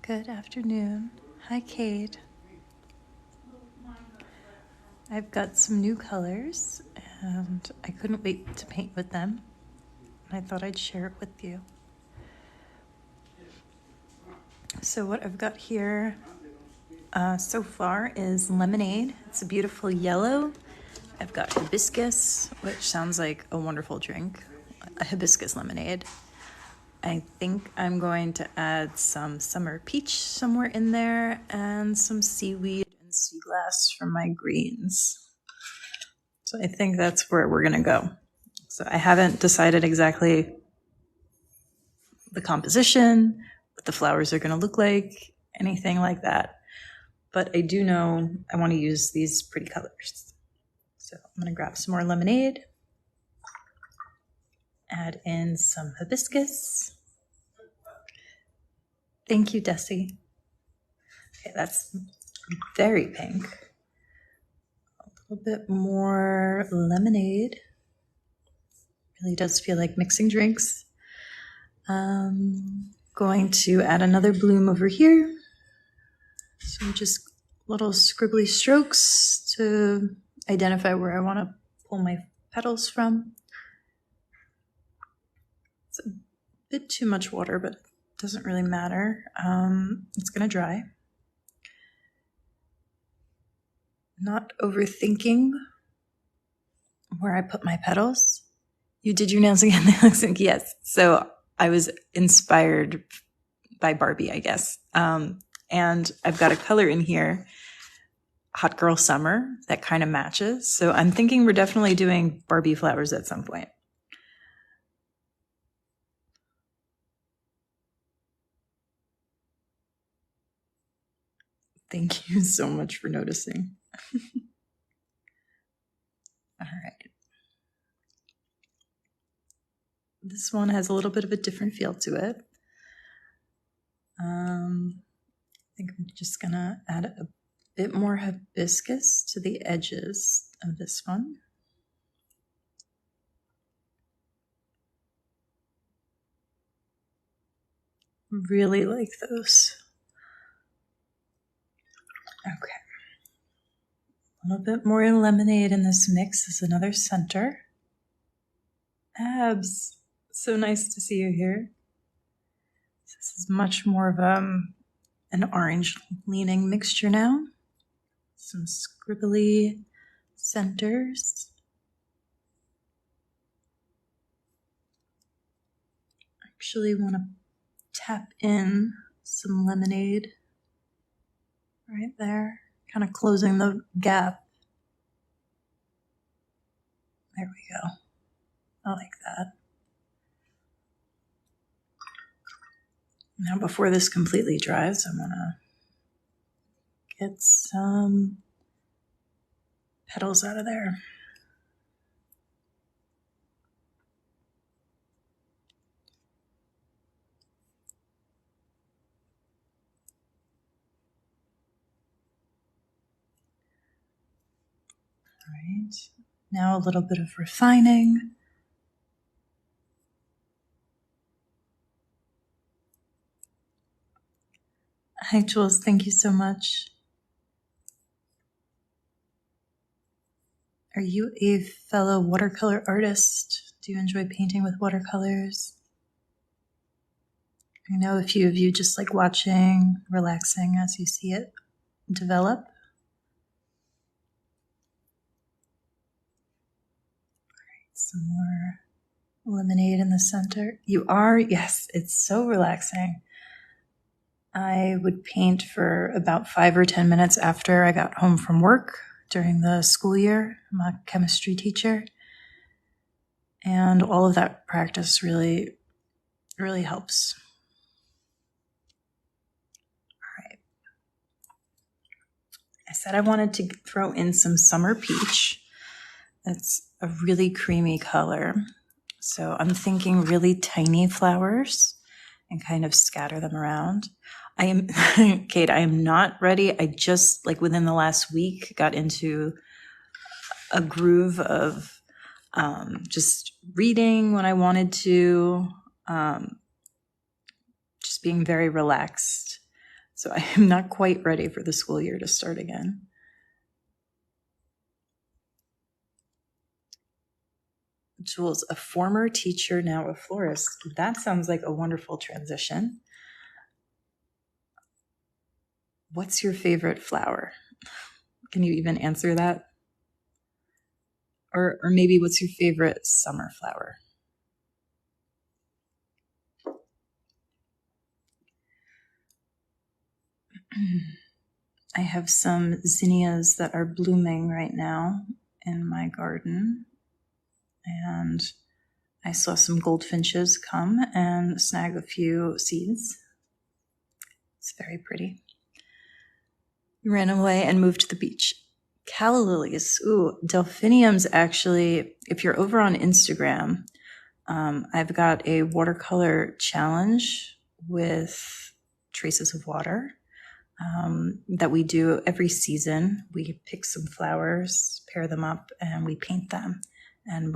Good afternoon. Hi, Kate. I've got some new colors and I couldn't wait to paint with them. I thought I'd share it with you. So what I've got here so far is lemonade. It's a beautiful yellow. I've got hibiscus, which sounds like a wonderful drink, a hibiscus lemonade. I think I'm going to add some summer peach somewhere in there and some seaweed and sea glass from my greens. So I think that's where we're going to go. So I haven't decided exactly the composition, what the flowers are going to look like, anything like that. But I do know I want to use these pretty colors. So I'm going to grab some more lemonade, add in some hibiscus. Thank you, Desi. Okay, that's very pink. A little bit more lemonade. Really does feel like mixing drinks. Going to add another bloom over here. So just little scribbly strokes to identify where I want to pull my petals from. It's a bit too much water, but it doesn't really matter. It's going to dry. Not overthinking where I put my petals. You did your nails again? Yes. So I was inspired by Barbie, I guess. And I've got a color in here, Hot Girl Summer, that kind of matches. So I'm thinking we're definitely doing Barbie flowers at some point. Thank you so much for noticing. All right. This one has a little bit of a different feel to it. I think I'm just gonna add a bit more hibiscus to the edges of this one. Really like those. Okay. A little bit more lemonade in this mix is another center. Abs, so nice to see you here. This is much more of an orange leaning mixture now. Some scribbly centers. I actually want to tap in some lemonade right there, kind of closing the gap. There we go. I like that. Now before this completely dries, I'm gonna get some petals out of there. All right, now a little bit of refining. Hi, Jules, thank you so much. Are you a fellow watercolor artist? Do you enjoy painting with watercolors? I know a few of you just like watching, relaxing as you see it develop. All right, some more lemonade in the center. You are? Yes, it's so relaxing. I would paint for about 5 or 10 minutes after I got home from work during the school year. I'm a chemistry teacher. And all of that practice really, really helps. All right. I said I wanted to throw in some summer peach. It's a really creamy color. So I'm thinking really tiny flowers and kind of scatter them around. I am, Kate, I am not ready. I just, like within the last week, got into a groove of just reading when I wanted to, just being very relaxed. So I am not quite ready for the school year to start again. Jules, a former teacher, now a florist. That sounds like a wonderful transition. What's your favorite flower? Can you even answer that? Or maybe what's your favorite summer flower? I have some zinnias that are blooming right now in my garden. And I saw some goldfinches come and snag a few seeds. It's very pretty. Ran away and moved to the beach. Calla lilies. Ooh, delphiniums actually, if you're over on Instagram, I've got a watercolor challenge with traces of water that we do every season. We pick some flowers, pair them up, and we paint them. And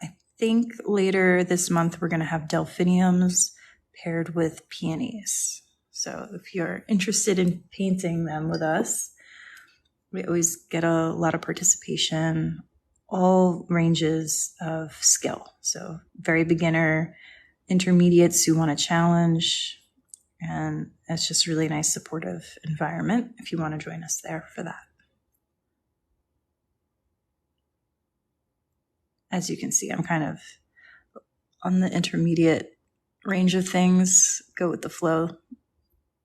I think later this month we're going to have delphiniums paired with peonies. So if you're interested in painting them with us, we always get a lot of participation, all ranges of skill. So very beginner, intermediates who want a challenge. And it's just a really nice supportive environment if you want to join us there for that. As you can see, I'm kind of on the intermediate range of things, go with the flow.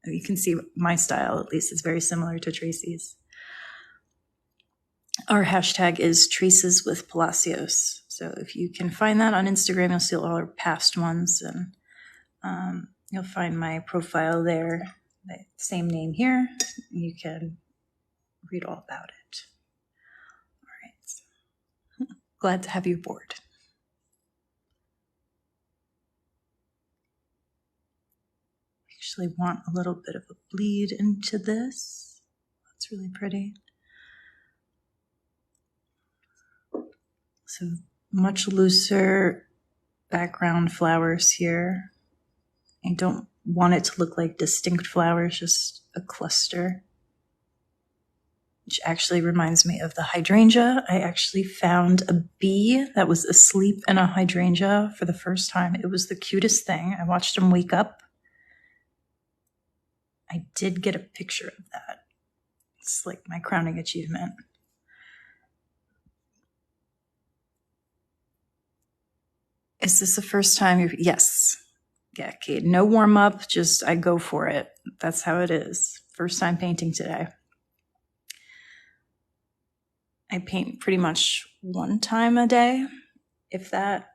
You can see my style, at least, is very similar to Tracy's. Our hashtag is Traces with Palacios. So if you can find that on Instagram, you'll see all our past ones, and you'll find my profile there, the same name here. You can read all about it. All right. Glad to have you aboard. Actually want a little bit of a bleed into this. That's really pretty. So much looser background flowers here. I don't want it to look like distinct flowers, just a cluster. Which actually reminds me of the hydrangea. I actually found a bee that was asleep in a hydrangea for the first time. It was the cutest thing. I watched him wake up. I did get a picture of that. It's like my crowning achievement. Is this the first time you're... Yes. Yeah, Kate. No warm up, just I go for it. That's how it is. First time painting today. I paint pretty much one time a day, if that.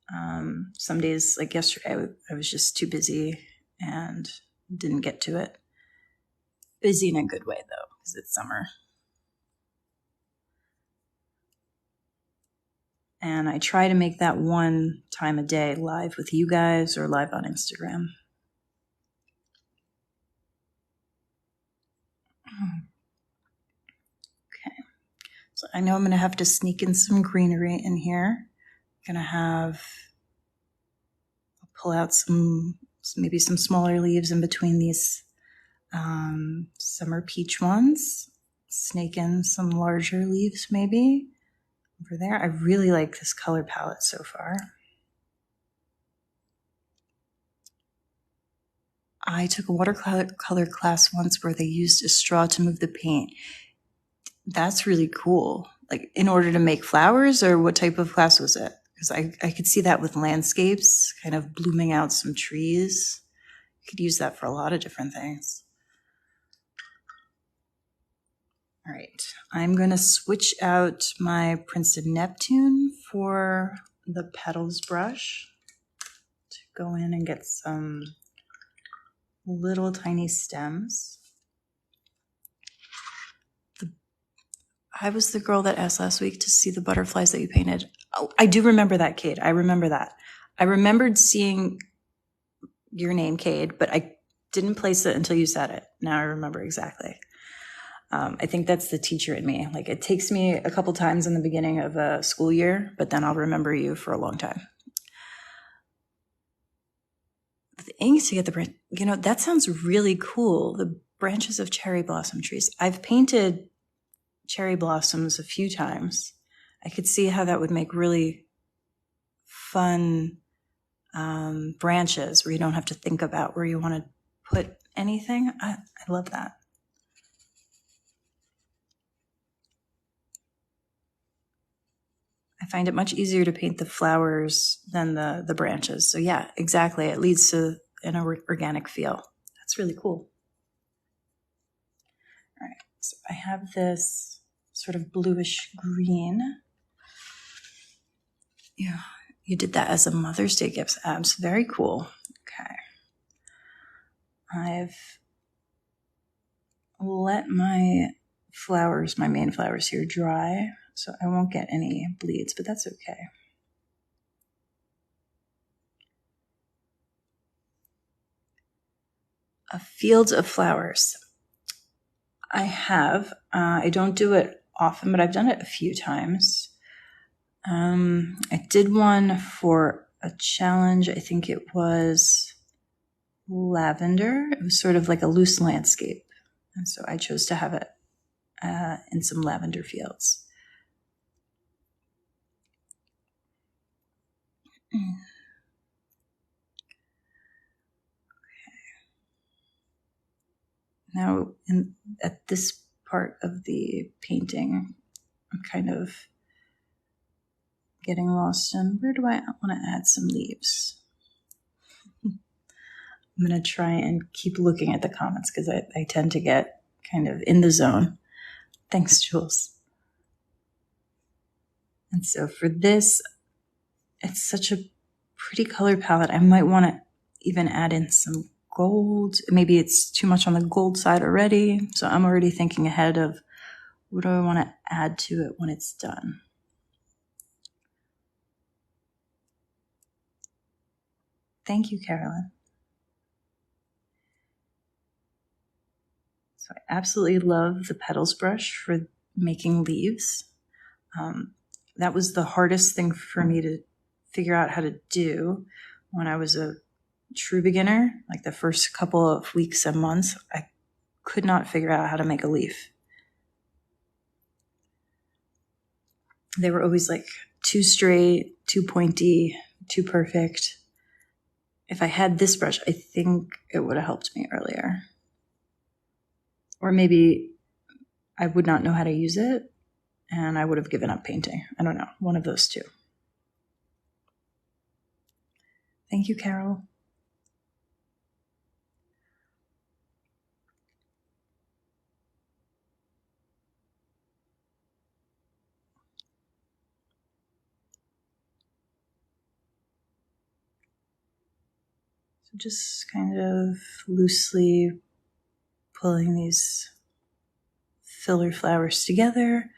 Some days, like yesterday, I was just too busy and didn't get to it. Busy in a good way, though, because it's summer. And I try to make that one time a day live with you guys or live on Instagram. Okay. So I know I'm going to have to sneak in some greenery in here. I'm going to pull out maybe some smaller leaves in between these summer peach ones. Snake in some larger leaves maybe over there. I really like this color palette so far. I took a watercolor class once where they used a straw to move the paint. That's really cool. Like in order to make flowers, or what type of class was it? Because I could see that with landscapes, kind of blooming out some trees. You could use that for a lot of different things. All right, I'm going to switch out my Princeton Neptune for the Petals brush to go in and get some little tiny stems. I was the girl that asked last week to see the butterflies that you painted. Oh, I do remember that, Cade. I remember that. I remembered seeing your name, Cade, but I didn't place it until you said it. Now I remember exactly. I think that's the teacher in me. Like, it takes me a couple times in the beginning of a school year, but then I'll remember you for a long time. ink to get the branch. You know, that sounds really cool. The branches of cherry blossom trees. I've painted cherry blossoms a few times. I could see how that would make really fun branches where you don't have to think about where you want to put anything. I love that. I find it much easier to paint the flowers than the branches. So yeah, exactly. It leads to an organic feel. That's really cool. All right, so I have this sort of bluish green. Yeah, you did that as a Mother's Day gift, Abs. Very cool. Okay. I've let my flowers, my main flowers here, dry, so I won't get any bleeds, but that's okay. A field of flowers. I have. I don't do it often, but I've done it a few times. I did one for a challenge. I think it was lavender. It was sort of like a loose landscape. And so I chose to have it in some lavender fields. Okay. Now, at this part of the painting, I'm kind of getting lost in where do I want to add some leaves? I'm going to try and keep looking at the comments because I tend to get kind of in the zone. Thanks, Jules. And so for this, it's such a pretty color palette. I might want to even add in some gold. Maybe it's too much on the gold side already. So I'm already thinking ahead of what do I want to add to it when it's done. Thank you, Carolyn. So I absolutely love the petals brush for making leaves. That was the hardest thing for me to figure out how to do when I was a true beginner. Like the first couple of weeks and months, I could not figure out how to make a leaf. They were always like too straight, too pointy, too perfect. If I had this brush, I think it would have helped me earlier. Or maybe I would not know how to use it and I would have given up painting. I don't know, one of those two. Thank you, Carol. So just kind of loosely pulling these filler flowers together.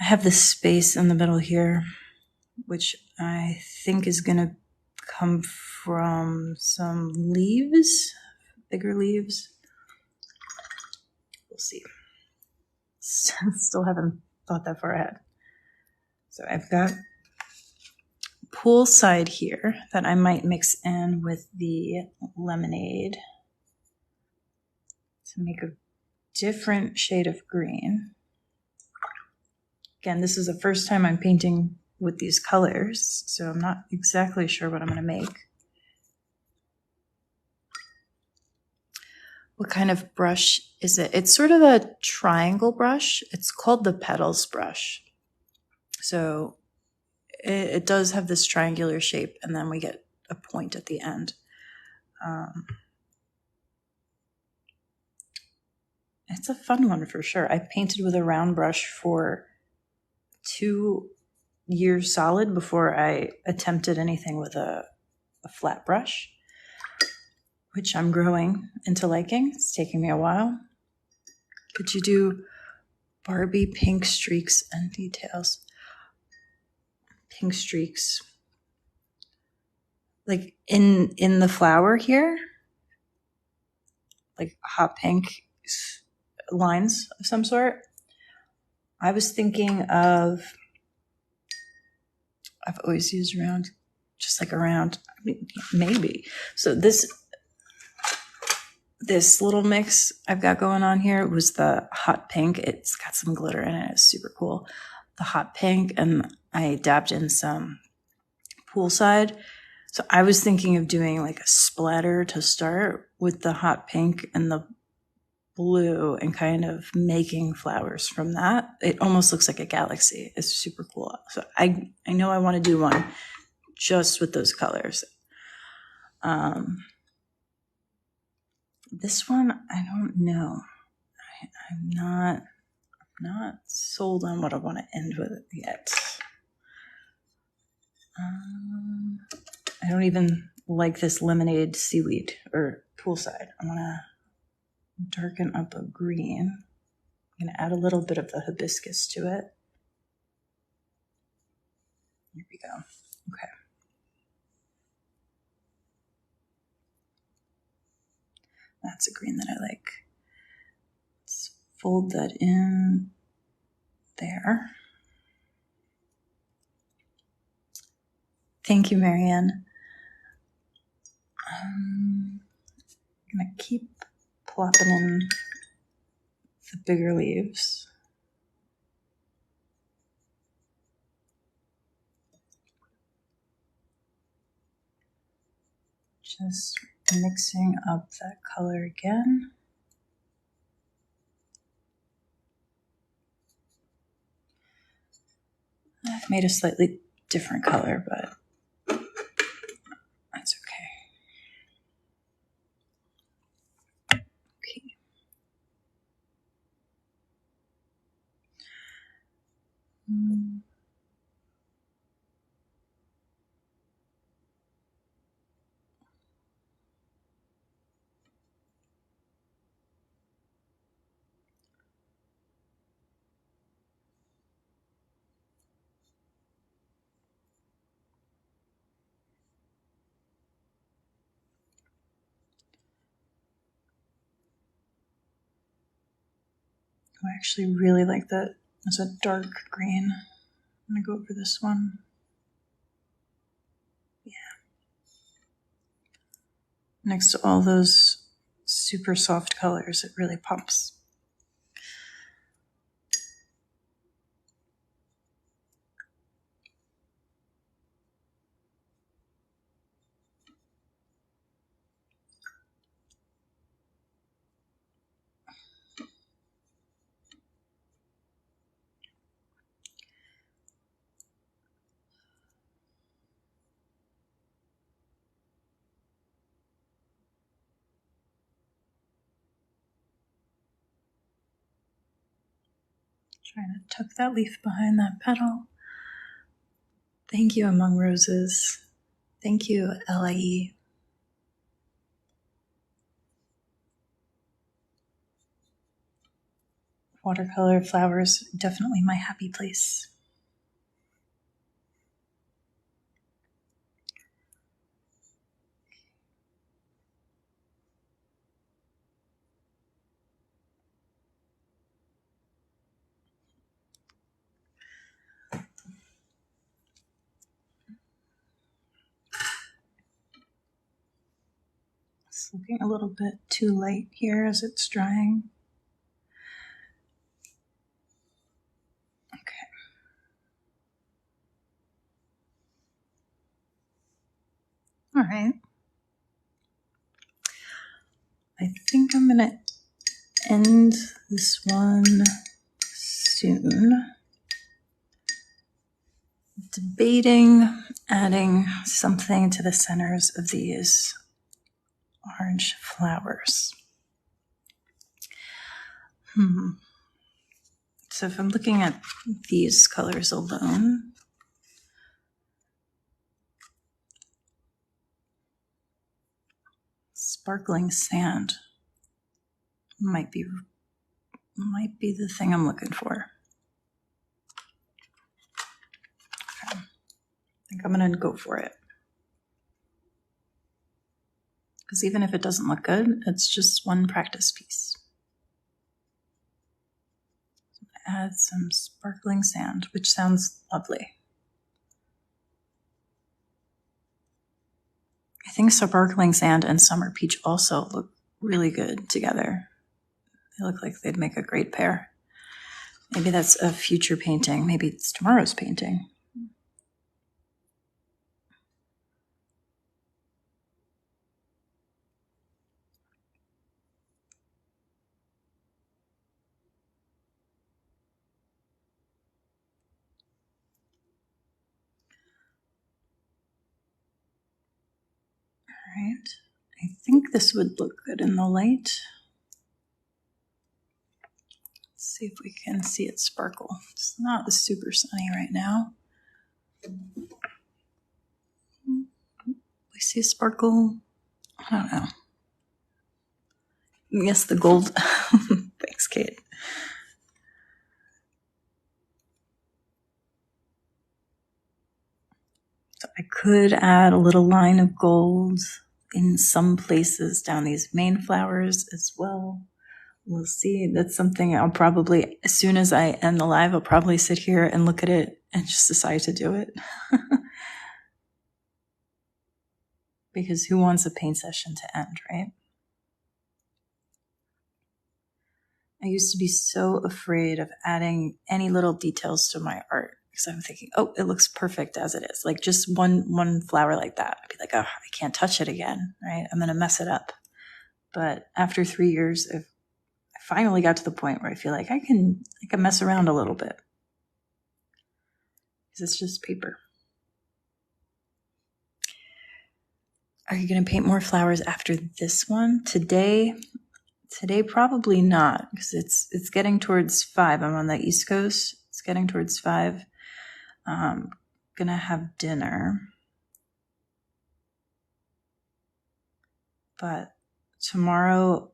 I have this space in the middle here, which I think is going to come from some leaves, bigger leaves. We'll see. Still haven't thought that far ahead. So I've got poolside here that I might mix in with the lemonade to make a different shade of green. Again, this is the first time I'm painting with these colors, so I'm not exactly sure what I'm going to make. What kind of brush is it? It's sort of a triangle brush. It's called the Petals brush. So it does have this triangular shape, and then we get a point at the end. It's a fun one for sure. I painted with a round brush for 2 years solid before I attempted anything with a flat brush, which I'm growing into liking. It's taking me a while. Could you do Barbie pink streaks and details? Pink streaks. Like in the flower here? Like hot pink lines of some sort? I was thinking of, I've always used round just like around, I mean, maybe. So this little mix I've got going on here was the hot pink. It's got some glitter in it. It's super cool. The hot pink, and I dabbed in some poolside. So I was thinking of doing like a splatter to start with the hot pink and the blue and kind of making flowers from that. It almost looks like a galaxy. It's super cool. So I know I want to do one just with those colors. This one, I don't know. I'm not sold on what I want to end with yet. I don't even like this lemonade seaweed or poolside. I want to darken up a green. I'm going to add a little bit of the hibiscus to it. Here we go. Okay. That's a green that I like. Let's fold that in there. Thank you, Marianne. I'm going to keep plopping in the bigger leaves. Just mixing up that color again. I've made a slightly different color, but that's okay. Okay. I actually really like that. It's a dark green. I'm going to go over this one. Yeah. Next to all those super soft colors, it really pops. Trying to tuck that leaf behind that petal. Thank you, Among Roses. Thank you, LIE. Watercolor flowers, definitely my happy place. It's looking a little bit too light here as it's drying. Okay. All right. I think I'm going to end this one soon. Debating adding something to the centers of these orange flowers. So if I'm looking at these colors alone, sparkling sand might be the thing I'm looking for. Okay. I think I'm going to go for it. Because even if it doesn't look good, it's just one practice piece. Add some sparkling sand, which sounds lovely. think sparkling sand and summer peach also look really good together. They look like they'd make a great pair. Maybe that's a future painting. Maybe it's tomorrow's painting. All right. I think this would look good in the light. Let's see if we can see it sparkle. It's not super sunny right now. We see a sparkle. I don't know. Yes, the gold. Thanks, Kate. So I could add a little line of gold in some places down these main flowers as well. We'll see. That's something I'll probably, as soon as I end the live, I'll probably sit here and look at it and just decide to do it. Because who wants a paint session to end, right? I used to be so afraid of adding any little details to my art because I'm thinking, oh, it looks perfect as it is. Like just one flower like that. I'd be like, oh, I can't touch it again, right? I'm going to mess it up. But after 3 years, I finally got to the point where I feel like I can mess around a little bit because it's just paper. Are you going to paint more flowers after this one? Today, probably not, because it's getting towards 5. I'm on the East Coast. It's getting towards 5. Gonna have dinner. But tomorrow,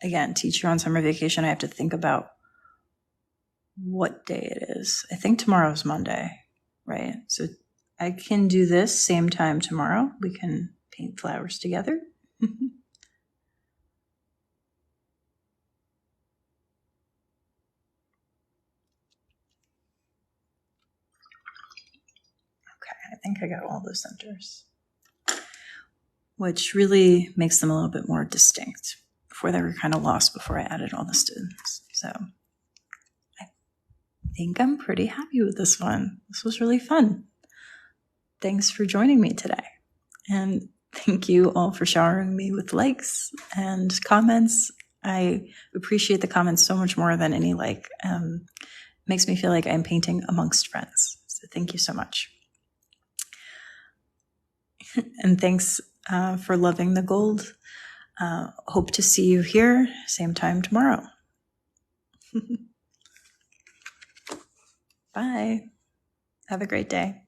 again, teacher on summer vacation, I have to think about what day it is. I think tomorrow's Monday, right? So I can do this same time tomorrow. We can paint flowers together. I think I got all the centers, which really makes them a little bit more distinct. Before they were kind of lost before I added all the students. So I think I'm pretty happy with this one. This was really fun. Thanks for joining me today. And thank you all for showering me with likes and comments. I appreciate the comments so much more than any like. Makes me feel like I'm painting amongst friends. So thank you so much. And thanks for loving the gold. Hope to see you here, same time tomorrow. Bye. Have a great day.